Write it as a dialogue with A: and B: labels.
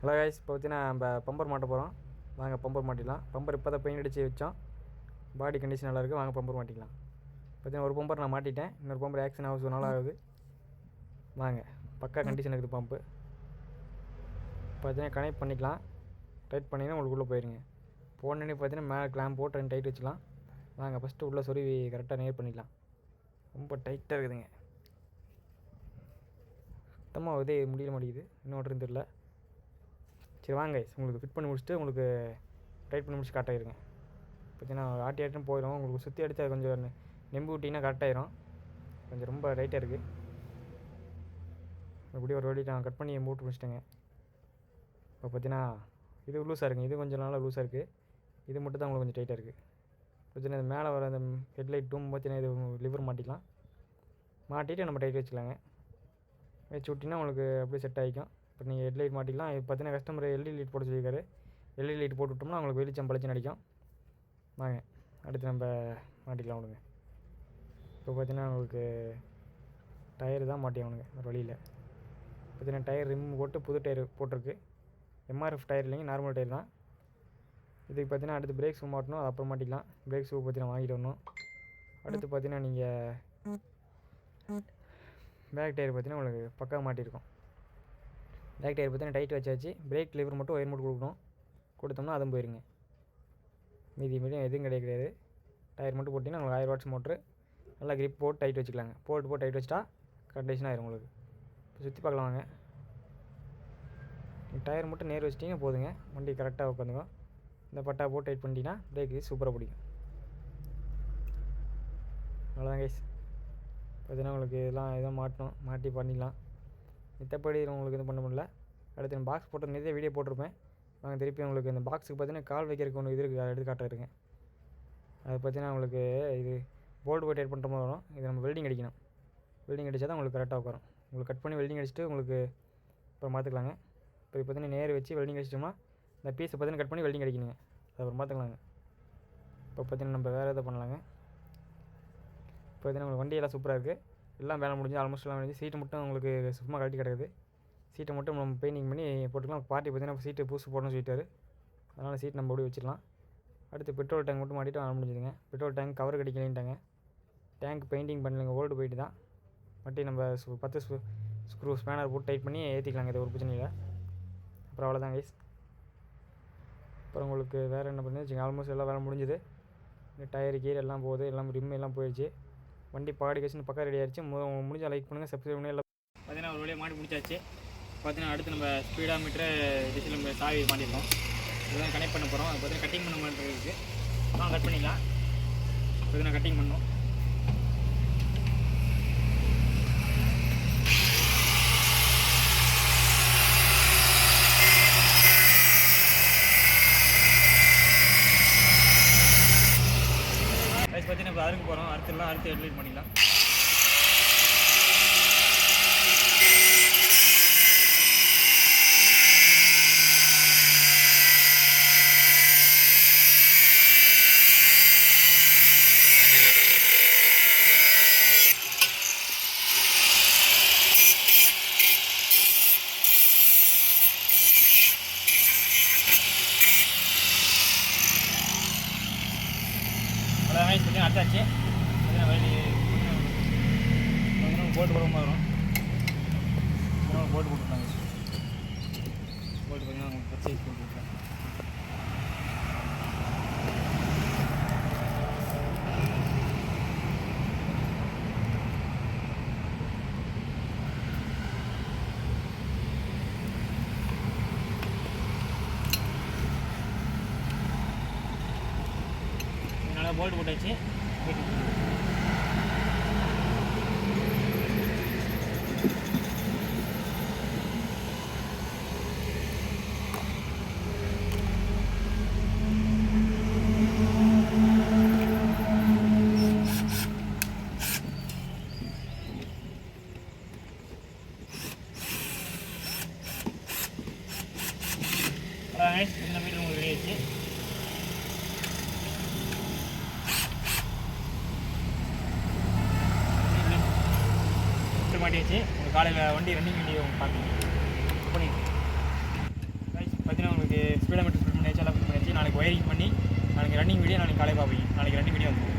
A: Hello guys, இப்போ பார்த்தீங்கன்னா நம்ம பம்பர் மாட்ட போகிறோம். வாங்க பம்பர் மாட்டிடலாம். பம்பர் இப்போ தான் பெயிண்ட் அடித்து வச்சோம். பாடி கண்டிஷன் நல்லா இருக்குது. வாங்க பம்பர் மாட்டிக்கலாம். பார்த்தீங்கன்னா ஒரு பம்பர் நான் மாட்டிட்டேன். இன்னொரு பம்பர் ஆக்ஷன் ஆகுது, ஒரு நாள் ஆகுது. வாங்க, பக்கா கண்டிஷன் இருக்குது பம்பு. பார்த்தீங்கன்னா கனெக்ட் பண்ணிக்கலாம். டைட் பண்ணிங்கன்னா உங்களுக்கு உள்ளே போயிருங்க. போனோடனே பார்த்தீங்கன்னா மேலே கிளாம்ப் போட்டு 2 டைட் வச்சுக்கலாம். வாங்க ஃபஸ்ட்டு உள்ளே சொருவி கரெக்டாக நேர் பண்ணிக்கலாம். ரொம்ப டைட்டாக இருக்குதுங்க. சுத்தமாக இதே முடிய மாட்டேங்குது. இன்னொன்று தெரியல. சரி வாங்க, உங்களுக்கு ஃபிட் பண்ணி முடிச்சுட்டு உங்களுக்கு டைட் பண்ணி முடிச்சு கரெக்டாகிருங்க. பார்த்தீங்கன்னா ஆட்டின்னு போயிடும். உங்களுக்கு சுற்றி அடித்து அது கொஞ்சம் நெம்பு விட்டிங்கன்னா கரெக்டாகிடும். கொஞ்சம் ரொம்ப டைட்டாக இருக்குது. அப்படியே ஒரு வழி நான் கட் பண்ணி மூட்டு முடிச்சிட்டேங்க. இப்போ பார்த்தீங்கன்னா இது லூஸாக இருக்குங்க. இது கொஞ்சம் நல்லா லூஸாக இருக்குது. இது மட்டும் தான் உங்களுக்கு கொஞ்சம் டைட்டாக இருக்குது. பார்த்தீங்கன்னா இது மேலே வர அந்த ஹெட்லைட் டூம் பார்த்தீங்கன்னா இது லிவர் மாட்டிக்கலாம். மாட்டிட்டு நம்ம டைட் வச்சுக்கலாங்க. வச்சு விட்டிங்கன்னா உங்களுக்கு அப்படியே செட் ஆகிக்கும். இப்போ நீங்கள் ஹெட்லைட் மாட்டிக்கலாம். இப்போ பார்த்தீங்கன்னா கஸ்டமர் எல்இடி லைட் போட்டு சொல்லியிருக்காரு. எல்இடி லைட் போட்டு விட்டோம்னா உங்களுக்கு வெளிச்சம் பளிச்சுன்னு அடிக்கும். வாங்க அடுத்து நம்ம மாட்டிக்கலாம் விடுங்க. இப்போ பார்த்தீங்கன்னா உங்களுக்கு டயரு தான் மாட்டியாகணுங்க ஒரு வழியில். பார்த்தீங்கன்னா டயர் ரிம் போட்டு புது டயர் போட்டிருக்கு. எம்ஆர்எஃப் டயர் இல்லைங்க, நார்மல் டயர் தான். இதுக்கு பார்த்தீங்கன்னா அடுத்து பிரேக் ஷூ மாட்டணும். அது அப்புறம் மாட்டிக்கலாம். பிரேக் ஷூ பார்த்தீங்கன்னா வாங்கிட்டு வரணும். அடுத்து பார்த்தீங்கன்னா நீங்கள் பேக் டயர் பார்த்தீங்கன்னா உங்களுக்கு பக்கா மாட்டியிருக்கும். பேக் டயர் பார்த்தீங்கன்னா டைட் வச்சாச்சு. பிரேக் லிவர் மட்டும் ஒயர் மட்டும் கொடுக்கணும். கொடுத்தோம்னா அதுவும் போயிருங்க. மீதி எதுவும் கிடையாது. டயர் மட்டும் போட்டிங்கன்னா உங்களுக்கு 1000 வாட்ஸ் மோட்ரு. நல்லா கிரிப் போட்டு டைட் வச்சுக்கலாங்க. போட்டு டைட் வச்சிட்டா கண்டிஷன் ஆயிரும் உங்களுக்கு. இப்போ சுற்றி பார்க்கலாம் வாங்க. டயர் மட்டும் நேர் வச்சிட்டிங்கன்னா போதுங்க. வண்டி கரெக்டாக உட்காந்துங்க. இந்த பட்டா போட்டு டைட் பண்ணிட்டீங்கன்னா பிரேக் சூப்பராக பிடிக்கும். அவ்வளோதான் கைஸ். பார்த்தீங்கன்னா உங்களுக்கு இதெல்லாம் மாட்டணும். மாட்டி பண்ணிடலாம். மித்தப்படி உங்களுக்கு இது பண்ண முடியல. அடுத்து நான் பாக்ஸ் போட்டு நிறைய வீடியோ போட்டிருப்பேன். வாங்க திருப்பி உங்களுக்கு இந்த பாக்ஸுக்கு பார்த்தீங்கன்னா கால் வைக்கிறதுக்கு ஒன்று இது இருக்குது. அதை எடுத்து காட்டுறதுங்க. அது பார்த்தீங்கன்னா உங்களுக்கு இது போல்டு போட்டு டைட் பண்ணுற மாதிரி வரும். இது நம்ம வெல்டிங் அடிக்கணும். வெல்டிங் அடித்தா தான் உங்களுக்கு கரெக்டாக உட்காரும். உங்களுக்கு கட் பண்ணி வெல்டிங் அடிச்சுட்டு உங்களுக்கு அப்புறம் பார்த்துக்கலாங்க. இப்போ பார்த்தீங்கன்னா நேர் வச்சு வெல்டிங் அடிச்சிட்டோம்னா இந்த பீஸை பார்த்தீங்கன்னா கட் பண்ணி வெல்டிங் அடிக்கணுங்க. அது அப்புறம் பார்த்துக்கலாங்க. இப்போ பார்த்தீங்கன்னா நம்ம வேறு எதாவது பண்ணலாங்க. இப்போ பார்த்தீங்கன்னா உங்களுக்கு வண்டியெல்லாம் சூப்பராக இருக்குது. எல்லாம் வேலை முடிஞ்சு ஆல்மோஸ்ட் எல்லாம் முடிஞ்சு. சீட்டு மட்டும் உங்களுக்கு சும்மா கழட்டி கிடக்குது. சீட்டை மட்டும் நம்ம பெயிண்டிங் பண்ணி போட்டுக்கலாம். பார்ட்டி பார்த்தீங்கன்னா சீட்டு புதுசு போடணும்னு சொல்லிட்டாரு. அதனால் சீட் நம்ம அப்படியே வச்சிடலாம். அடுத்து பெட்ரோல் டேங்க் மட்டும் மாட்டிட்டு ஆன் முடிஞ்சுதுங்க. பெட்ரோல் டேங்க் கவர் கடிக்கலைன்ட்டாங்க. டேங்க் பெயிண்டிங் பண்ணலைங்க, ஓல்டு போயிட்டு தான். மட்டி நம்ம 10 ஸ்க்ரூ ஸ்பேனர் போட்டு டைட் பண்ணி ஏற்றிக்கலாங்க. இது ஒரு பிரச்சனை இல்லை. அப்புறம் அவ்வளோதான் கைஸ். அப்புறம் உங்களுக்கு வேறு என்ன பண்ணி வச்சுங்க. ஆல்மோஸ்ட் எல்லாம் வேலை முடிஞ்சுது. இந்த டயரு கீர் எல்லாம் போகுது. எல்லாம் ரிம் எல்லாம் போயிடுச்சு. வண்டி பாடி கஷ்டம் பக்கம் ரெடி ஆகிடுச்சு. முடிஞ்சால் லைக் பண்ணுங்கள், சப்ஸ்கிரைப் பண்ணி எல்லாம். பார்த்தீங்கன்னா ஒரு வழியாக மாட்டி முடிச்சாச்சு. பார்த்தீங்கன்னா அடுத்து நம்ம ஸ்பீடா மீட்டரை டிசில் நம்ம சாவி மாட்டிருக்கோம். இதுதான் கனெக்ட் பண்ண போகிறோம். அது பார்த்தீங்கன்னா கட்டிங் பண்ண மாதிரி இருக்குது. கட் பண்ணிக்கலாம். பார்த்தீங்கன்னா கட்டிங் பண்ணோம். பார்த்தீங்கன்னா இப்போ அறுக்க போகிறோம். அறுத்து ஹெட்லைட் பண்ணிக்கலாம். அட்டாச்சு போட்டு போட மாதிரி வரும். போட்டு போட்டுருக்காங்க. போட்டு பார்த்தீங்கன்னா உங்களுக்கு பர்ச்சேஸ் பண்ணிருக்கேன். நல்லா போல்ட் போட்டாச்சு. இந்த மீட்டர் உங்களுக்கு ரெடி ஆச்சு. மாட்டியாச்சு. உங்கள் காலையில் வண்டி ரன்னிங் வீடியோ பார்ப்பீங்க. பண்ணிட்டு ஒயரிங் பண்ணி நாளைக்கு ரன்னிங் வீடியோ நாளைக்கு காலையில் பார்ப்பீங்க. நாளைக்கு ரன்னிங் வீடியோ வந்துடும்.